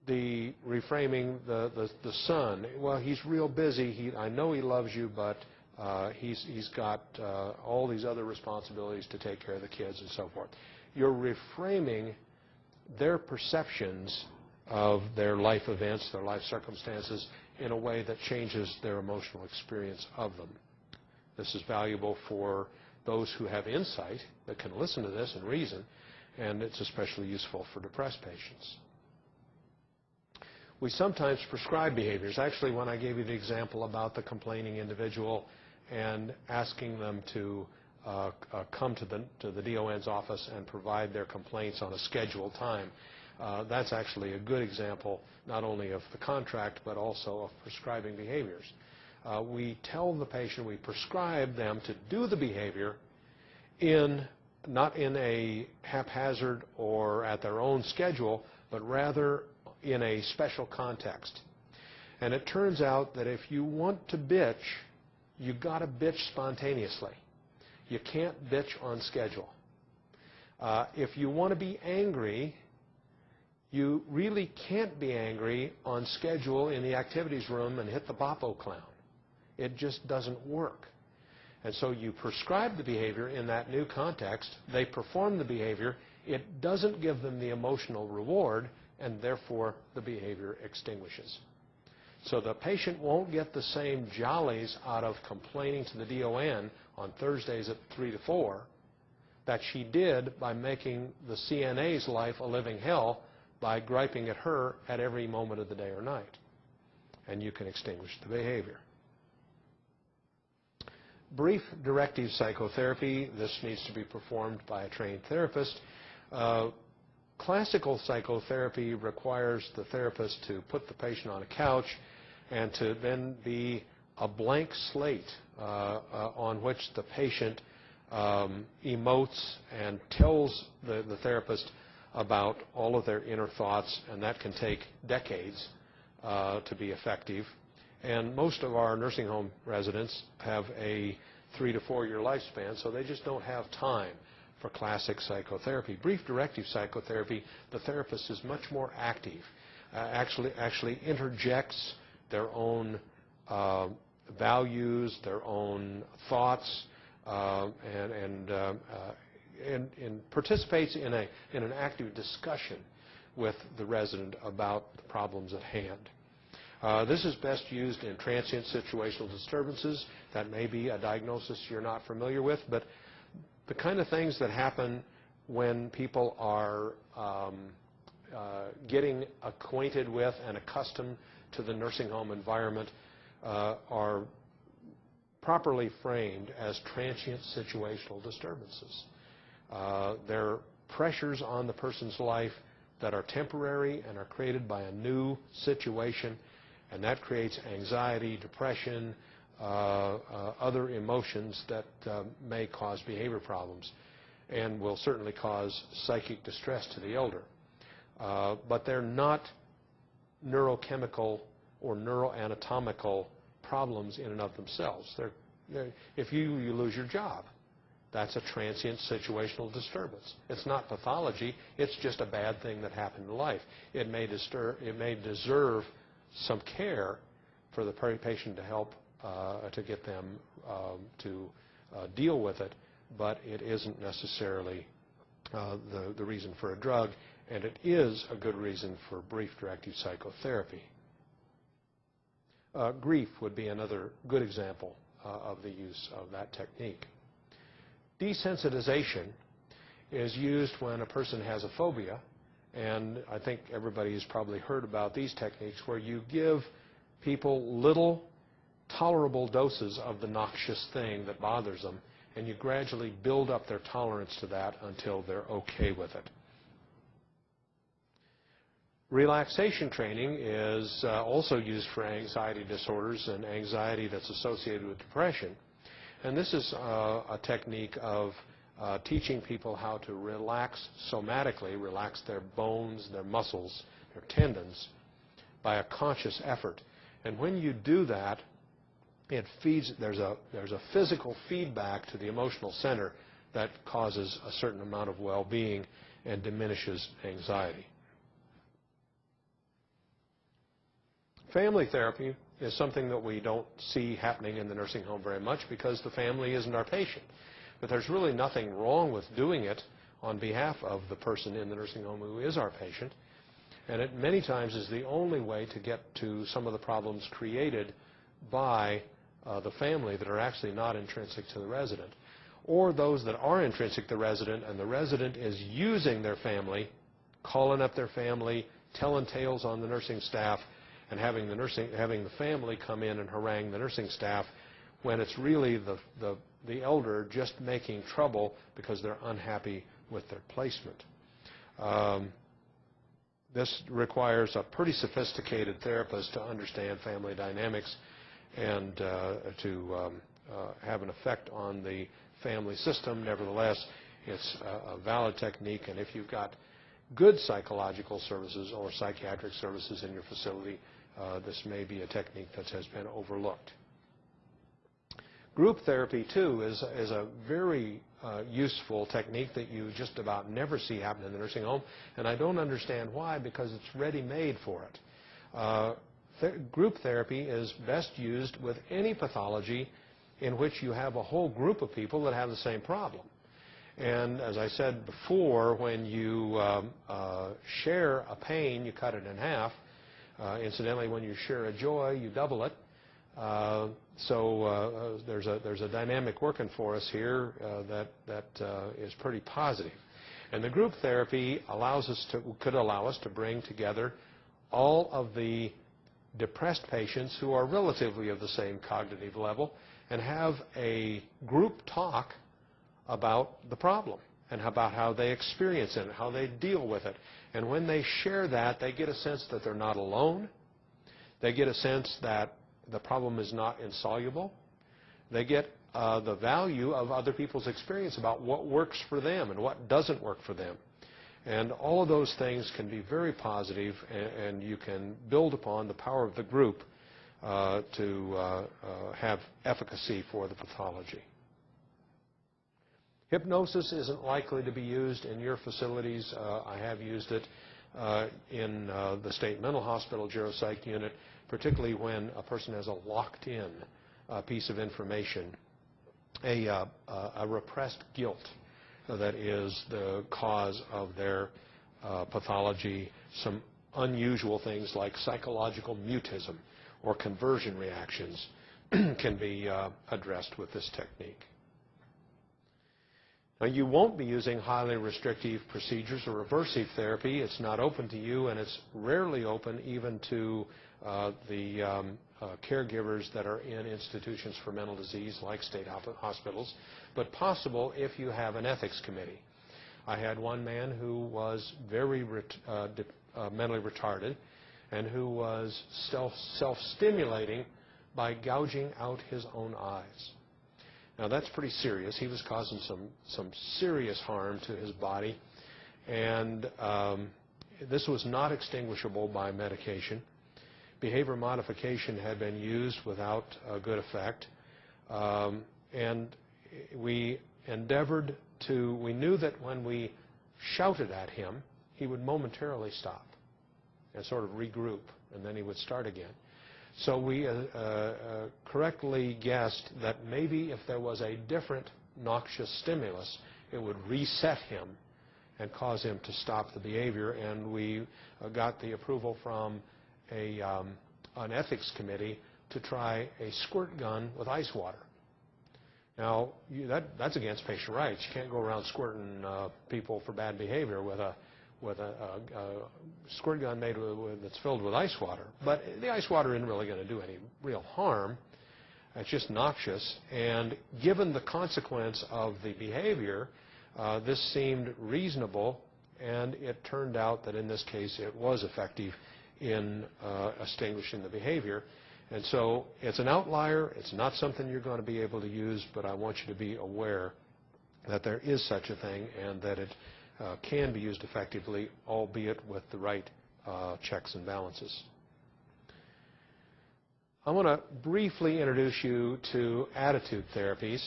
The reframing, the son, well, he's real busy. I know he loves you, but he's got all these other responsibilities to take care of the kids and so forth. You're reframing their perceptions of their life events, their life circumstances, in a way that changes their emotional experience of them. This is valuable for those who have insight that can listen to this and reason, and it's especially useful for depressed patients. We sometimes prescribe behaviors. Actually, when I gave you the example about the complaining individual and asking them to come to the DON's office and provide their complaints on a scheduled time, that's actually a good example not only of the contract but also of prescribing behaviors. We tell the patient, we prescribe them to do the behavior not in a haphazard or at their own schedule, but rather in a special context. And it turns out that if you want to bitch, you've got to bitch spontaneously. You can't bitch on schedule. If you want to be angry, you really can't be angry on schedule in the activities room and hit the Boppo clown. It just doesn't work. And so you prescribe the behavior in that new context. They perform the behavior. It doesn't give them the emotional reward, and therefore the behavior extinguishes. So the patient won't get the same jollies out of complaining to the DON on Thursdays at 3 to 4 that she did by making the CNA's life a living hell by griping at her at every moment of the day or night. And you can extinguish the behavior. Brief directive psychotherapy. This needs to be performed by a trained therapist. Classical psychotherapy requires the therapist to put the patient on a couch and to then be a blank slate on which the patient emotes and tells the therapist about all of their inner thoughts, and that can take decades to be effective. And most of our nursing home residents have a 3 to 4 year lifespan, so they just don't have time for classic psychotherapy. Brief directive psychotherapy, the therapist is much more active, actually interjects their own values, their own thoughts, and participates in an active discussion with the resident about the problems at hand. This is best used in transient situational disturbances. That may be a diagnosis you're not familiar with, but the kind of things that happen when people are getting acquainted with and accustomed to the nursing home environment are properly framed as transient situational disturbances. They're pressures on the person's life that are temporary and are created by a new situation, and that creates anxiety, depression, other emotions that may cause behavior problems and will certainly cause psychic distress to the elder. But they're not neurochemical or neuroanatomical problems in and of themselves. If you lose your job, that's a transient situational disturbance. It's not pathology. It's just a bad thing that happened in life. It may deserve some care for the patient to help to get them to deal with it, but it isn't necessarily the reason for a drug, and it is a good reason for brief directive psychotherapy. Grief would be another good example of the use of that technique. Desensitization is used when a person has a phobia, and I think everybody has probably heard about these techniques where you give people little tolerable doses of the noxious thing that bothers them, and you gradually build up their tolerance to that until they're okay with it. Relaxation training is also used for anxiety disorders and anxiety that's associated with depression. And this is a technique of teaching people how to relax somatically, relax their bones, their muscles, their tendons, by a conscious effort. And when you do that, there's a physical feedback to the emotional center that causes a certain amount of well-being and diminishes anxiety. Family therapy is something that we don't see happening in the nursing home very much because the family isn't our patient. But there's really nothing wrong with doing it on behalf of the person in the nursing home who is our patient. And it many times is the only way to get to some of the problems created by the family that are actually not intrinsic to the resident, or those that are intrinsic to the resident and the resident is using their family, calling up their family, telling tales on the nursing staff, and having the family come in and harangue the nursing staff when it's really the elder just making trouble because they're unhappy with their placement. This requires a pretty sophisticated therapist to understand family dynamics and to have an effect on the family system. Nevertheless, it's a valid technique, and if you've got good psychological services or psychiatric services in your facility, this may be a technique that has been overlooked. Group therapy, too, is a very useful technique that you just about never see happen in the nursing home, and I don't understand why, because it's ready-made for it. Group therapy is best used with any pathology in which you have a whole group of people that have the same problem. And as I said before, when you share a pain, you cut it in half. Incidentally, when you share a joy, you double it. So there's a dynamic working for us here that is pretty positive. And the group therapy could allow us to bring together all of the depressed patients who are relatively of the same cognitive level and have a group talk about the problem and about how they experience it and how they deal with it. And when they share that, they get a sense that they're not alone. They get a sense that the problem is not insoluble. They get the value of other people's experience about what works for them and what doesn't work for them. And all of those things can be very positive, and you can build upon the power of the group to have efficacy for the pathology. Hypnosis isn't likely to be used in your facilities. I have used it in the state mental hospital geropsych unit, particularly when a person has a locked-in piece of information, a repressed guilt that is the cause of their pathology. Some unusual things like psychological mutism or conversion reactions can be addressed with this technique. Now, you won't be using highly restrictive procedures or reversive therapy. It's not open to you, and it's rarely open even to the caregivers that are in institutions for mental disease like state hospitals, but possible if you have an ethics committee. I had one man who was very mentally retarded and who was self-stimulating by gouging out his own eyes. Now, that's pretty serious. He was causing some serious harm to his body, and this was not extinguishable by medication. Behavior modification had been used without good effect, and we endeavored to, we knew that when we shouted at him, he would momentarily stop and sort of regroup, and then he would start again. So we correctly guessed that maybe if there was a different noxious stimulus, it would reset him and cause him to stop the behavior, and we got the approval from an ethics committee to try a squirt gun with ice water. Now, that's against patient rights. You can't go around squirting people for bad behavior with a squirt gun made that's filled with ice water. But the ice water isn't really going to do any real harm. It's just noxious. And given the consequence of the behavior, this seemed reasonable, and it turned out that in this case it was effective in extinguishing the behavior. And so it's an outlier. It's not something you're going to be able to use, but I want you to be aware that there is such a thing and that it can be used effectively, albeit with the right checks and balances. I want to briefly introduce you to attitude therapies.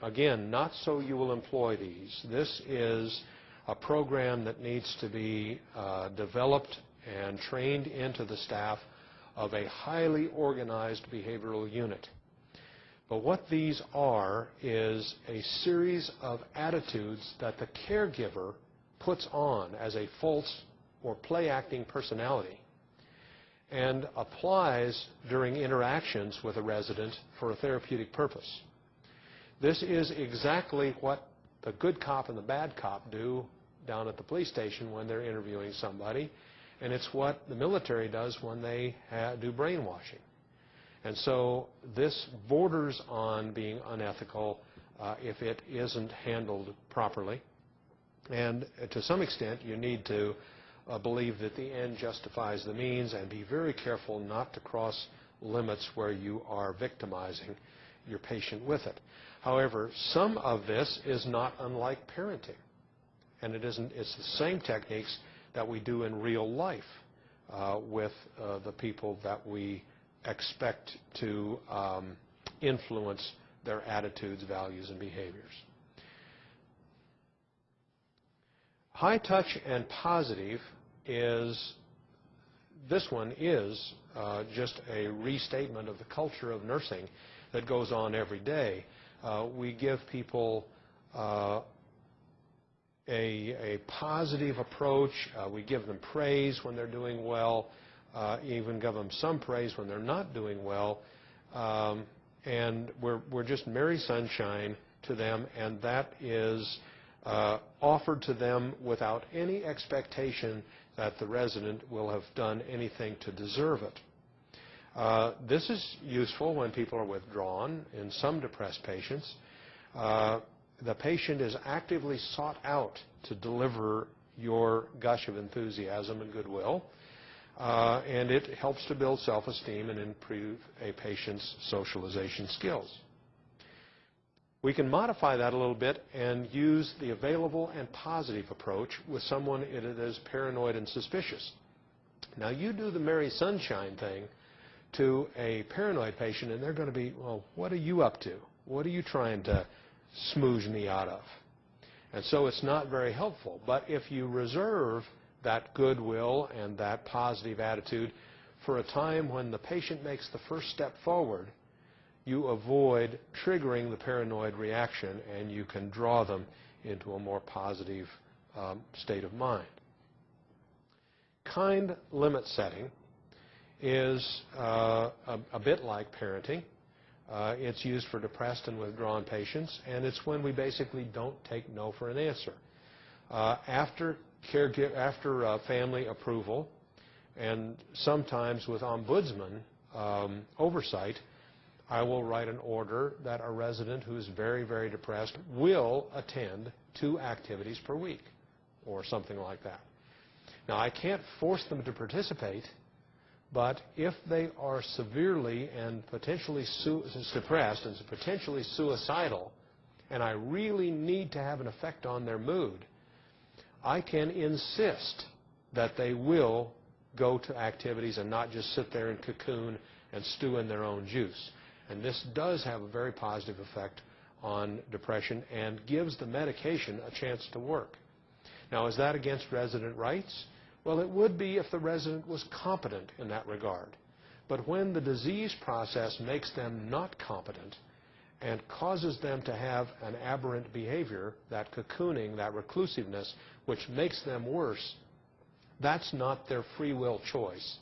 Again, not so you will employ these. This is a program that needs to be developed and trained into the staff of a highly organized behavioral unit. But what these are is a series of attitudes that the caregiver puts on as a false or play-acting personality and applies during interactions with a resident for a therapeutic purpose. This is exactly what the good cop and the bad cop do down at the police station when they're interviewing somebody, and it's what the military does when they do brainwashing. And so this borders on being unethical if it isn't handled properly. And to some extent, you need to believe that the end justifies the means and be very careful not to cross limits where you are victimizing your patient with it. However, some of this is not unlike parenting. And it's the same techniques that we do in real life with the people that we expect to influence their attitudes, values, and behaviors. High touch and positive this one is just a restatement of the culture of nursing that goes on every day. We give people a positive approach. We give them praise when they're doing well, even give them some praise when they're not doing well, and we're just merry sunshine to them, and that is offered to them without any expectation that the resident will have done anything to deserve it. This is useful when people are withdrawn in some depressed patients. The patient is actively sought out to deliver your gush of enthusiasm and goodwill, and it helps to build self-esteem and improve a patient's socialization skills. We can modify that a little bit and use the available and positive approach with someone that is paranoid and suspicious. Now, you do the merry sunshine thing to a paranoid patient, and they're going to be, well, what are you up to? What are you trying to smooze me out of? And so it's not very helpful. But if you reserve that goodwill and that positive attitude for a time when the patient makes the first step forward, you avoid triggering the paranoid reaction, and you can draw them into a more positive state of mind. Kind limit setting is a bit like parenting. It's used for depressed and withdrawn patients, and it's when we basically don't take no for an answer. After family approval, and sometimes with ombudsman oversight, I will write an order that a resident who's very, very depressed will attend 2 activities per week, or something like that. Now, I can't force them to participate, but if they are severely and potentially depressed and potentially suicidal, and I really need to have an effect on their mood, I can insist that they will go to activities and not just sit there and cocoon and stew in their own juice. And this does have a very positive effect on depression and gives the medication a chance to work. Now, is that against resident rights? Well, it would be if the resident was competent in that regard. But when the disease process makes them not competent and causes them to have an aberrant behavior, that cocooning, that reclusiveness, which makes them worse, that's not their free will choice.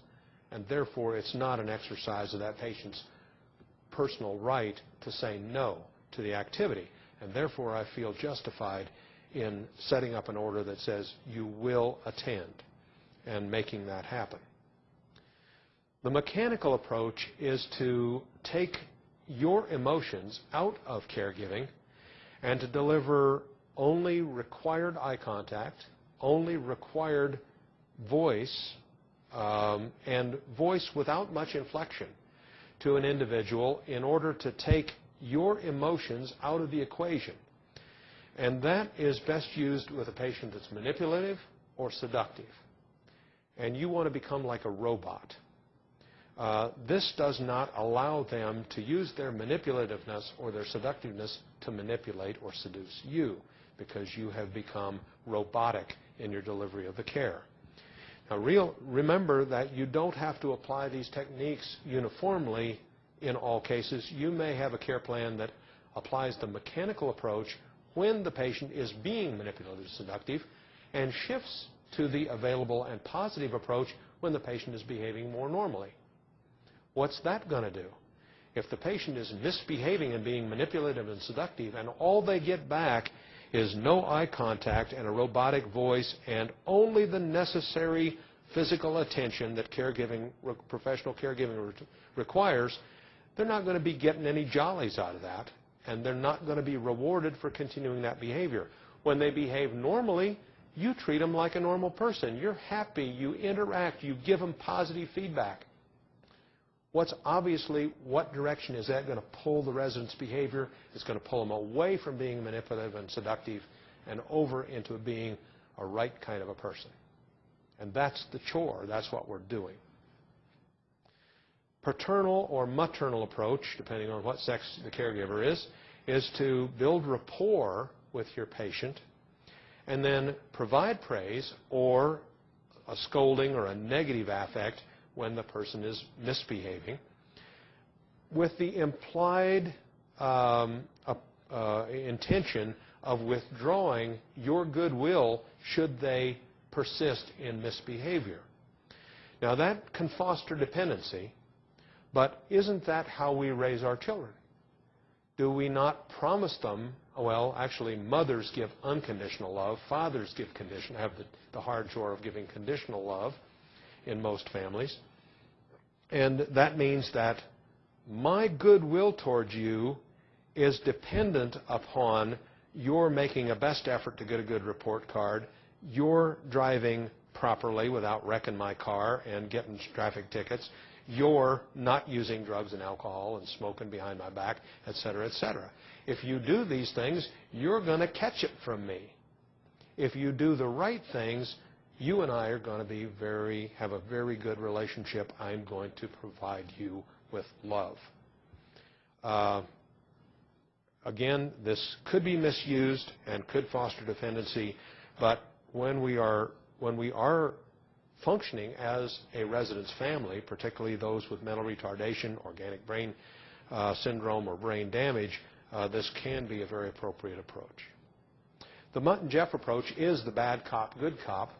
And therefore, it's not an exercise of that patient's personal right to say no to the activity. And therefore, I feel justified in setting up an order that says you will attend and making that happen. The mechanical approach is to take your emotions out of caregiving and to deliver only required eye contact, only required voice, and voice without much inflection to an individual in order to take your emotions out of the equation. And that is best used with a patient that's manipulative or seductive. And you want to become like a robot. This does not allow them to use their manipulativeness or their seductiveness to manipulate or seduce you, because you have become robotic in your delivery of the care. Now, remember that you don't have to apply these techniques uniformly in all cases. You may have a care plan that applies the mechanical approach when the patient is being manipulative seductive and shifts to the available and positive approach when the patient is behaving more normally. What's that going to do? If the patient is misbehaving and being manipulative and seductive and all they get back is no eye contact and a robotic voice and only the necessary physical attention that professional caregiving requires, they're not going to be getting any jollies out of that, and they're not going to be rewarded for continuing that behavior. When they behave normally, you treat them like a normal person. You're happy, you interact, you give them positive feedback. What direction is that going to pull the resident's behavior? It's going to pull them away from being manipulative and seductive and over into being a right kind of a person. And that's the chore. That's what we're doing. Paternal or maternal approach, depending on what sex the caregiver is to build rapport with your patient and then provide praise or a scolding or a negative affect when the person is misbehaving, with the implied intention of withdrawing your goodwill should they persist in misbehavior. Now, that can foster dependency, but isn't that how we raise our children? Do we not promise them, well, actually, mothers give unconditional love, fathers have the hard chore of giving conditional love in most families. And that means that my goodwill towards you is dependent upon your making a best effort to get a good report card, you're driving properly without wrecking my car and getting traffic tickets, you're not using drugs and alcohol and smoking behind my back, et cetera, et cetera. If you do these things, you're going to catch it from me. If you do the right things, you and I are going to have a very good relationship. I'm going to provide you with love. Again, this could be misused and could foster dependency, but when we are functioning as a resident's family, particularly those with mental retardation, organic brain syndrome, or brain damage, this can be a very appropriate approach. The Mutt and Jeff approach is the bad cop, good cop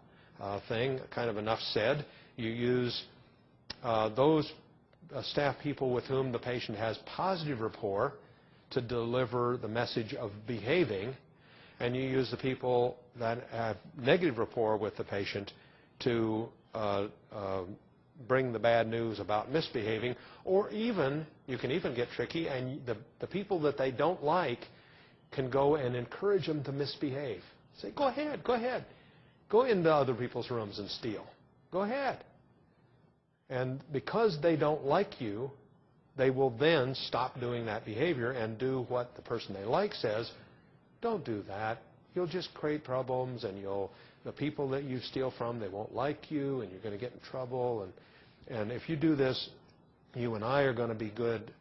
thing, kind of enough said. You use those staff people with whom the patient has positive rapport to deliver the message of behaving, and you use the people that have negative rapport with the patient to bring the bad news about misbehaving, or even, you can even get tricky, and the people that they don't like can go and encourage them to misbehave. Say, go ahead, go ahead. Go into other people's rooms and steal. Go ahead. And because they don't like you, they will then stop doing that behavior and do what the person they like says. Don't do that. You'll just create problems, and the people that you steal from, they won't like you, and you're going to get in trouble. And if you do this, you and I are going to be good,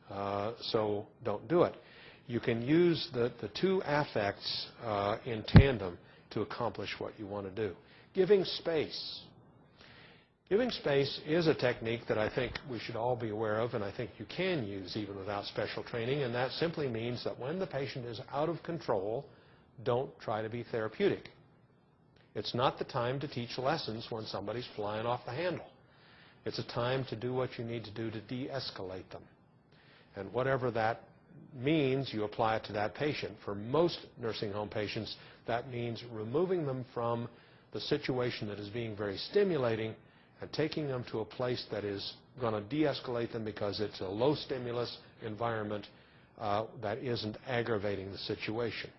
so don't do it. You can use the two affects in tandem to accomplish what you want to do. Giving space. Giving space is a technique that I think we should all be aware of, and I think you can use even without special training, and that simply means that when the patient is out of control, don't try to be therapeutic. It's not the time to teach lessons when somebody's flying off the handle. It's a time to do what you need to do to de-escalate them. And whatever that means, you apply it to that patient. For most nursing home patients, that means removing them from the situation that is being very stimulating and taking them to a place that is going to de-escalate them because it's a low stimulus environment that isn't aggravating the situation.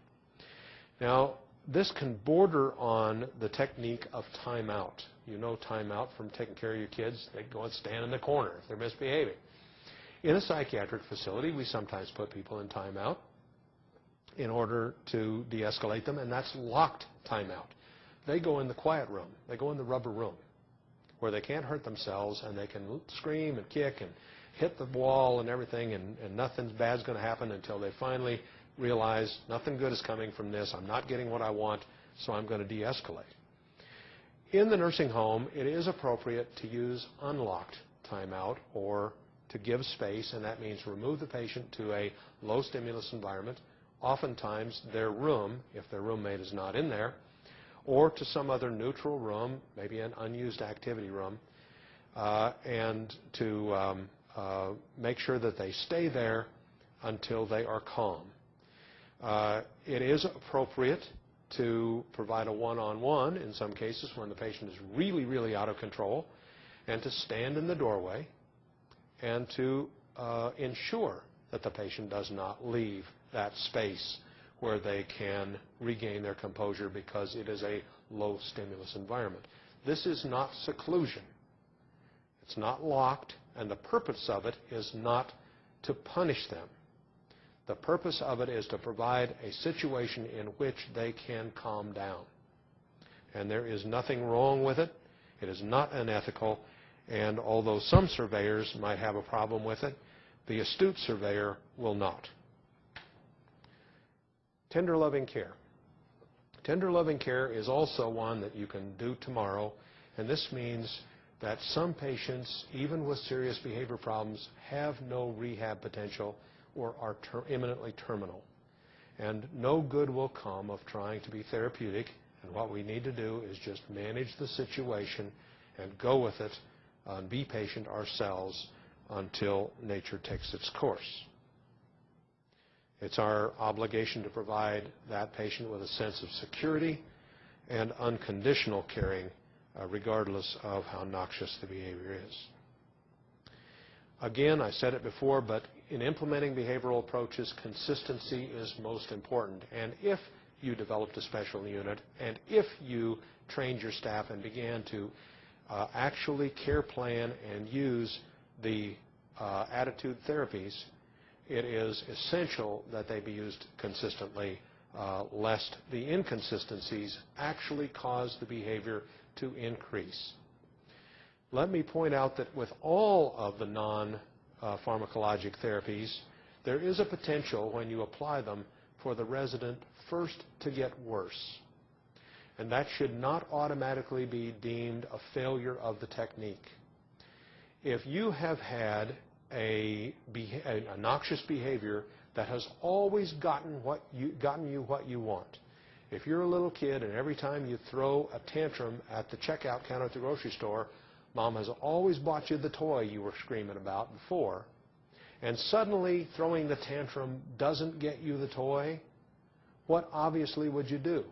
Now, this can border on the technique of timeout. You know timeout from taking care of your kids. They go and stand in the corner if they're misbehaving. In a psychiatric facility, we sometimes put people in timeout in order to de-escalate them, and that's locked timeout. They go in the quiet room. They go in the rubber room. where they can't hurt themselves and they can scream and kick and hit the wall and everything, and nothing bad's going to happen until they finally realize nothing good is coming from this. I'm not getting what I want, so I'm going to de-escalate. In the nursing home, it is appropriate to use unlocked timeout or to give space, and that means remove the patient to a low stimulus environment, oftentimes their room, if their roommate is not in there, or to some other neutral room, maybe an unused activity room, and to make sure that they stay there until they are calm. It is appropriate to provide a one-on-one in some cases when the patient is really, really out of control, and to stand in the doorway and to ensure that the patient does not leave that space where they can regain their composure because it is a low stimulus environment. This is not seclusion. It's not locked, and the purpose of it is not to punish them. The purpose of it is to provide a situation in which they can calm down. And there is nothing wrong with it. It is not unethical. And although some surveyors might have a problem with it, the astute surveyor will not. Tender loving care. Tender loving care is also one that you can do tomorrow, and this means that some patients, even with serious behavior problems, have no rehab potential or are imminently terminal. And no good will come of trying to be therapeutic, and what we need to do is just manage the situation and go with it and be patient ourselves until nature takes its course. It's our obligation to provide that patient with a sense of security and unconditional caring, regardless of how noxious the behavior is. Again, I said it before, but in implementing behavioral approaches, consistency is most important. And if you developed a special unit, and if you trained your staff and began to actually care plan and use the attitude therapies, it is essential that they be used consistently, lest the inconsistencies actually cause the behavior to increase. Let me point out that with all of the non-pharmacologic therapies, there is a potential when you apply them for the resident first to get worse. And that should not automatically be deemed a failure of the technique. If you have had a noxious behavior that has always gotten you what you want, if you're a little kid and every time you throw a tantrum at the checkout counter at the grocery store, Mom has always bought you the toy you were screaming about before, and suddenly throwing the tantrum doesn't get you the toy, what obviously would you do?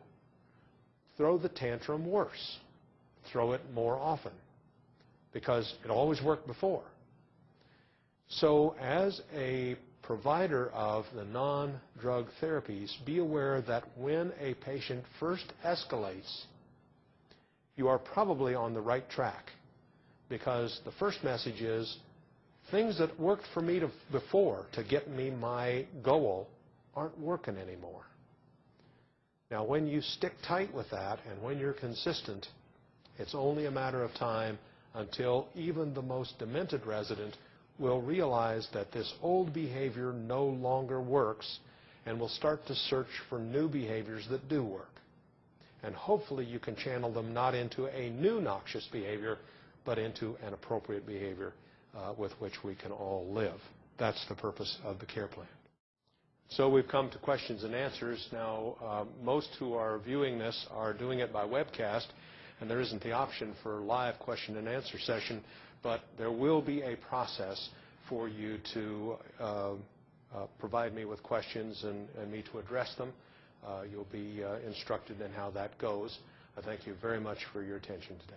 Throw the tantrum worse. Throw it more often, because it always worked before. So as a provider of the non-drug therapies, be aware that when a patient first escalates, you are probably on the right track, because the first message is things that worked for me before to get me my goal aren't working anymore. Now, when you stick tight with that and when you're consistent, it's only a matter of time until even the most demented resident will realize that this old behavior no longer works and will start to search for new behaviors that do work. And hopefully you can channel them not into a new noxious behavior, but into an appropriate behavior with which we can all live. That's the purpose of the care plan. So we've come to questions and answers. Now, most who are viewing this are doing it by webcast, and there isn't the option for live question and answer session, but there will be a process for you to provide me with questions and me to address them. You'll be instructed in how that goes. I thank you very much for your attention today.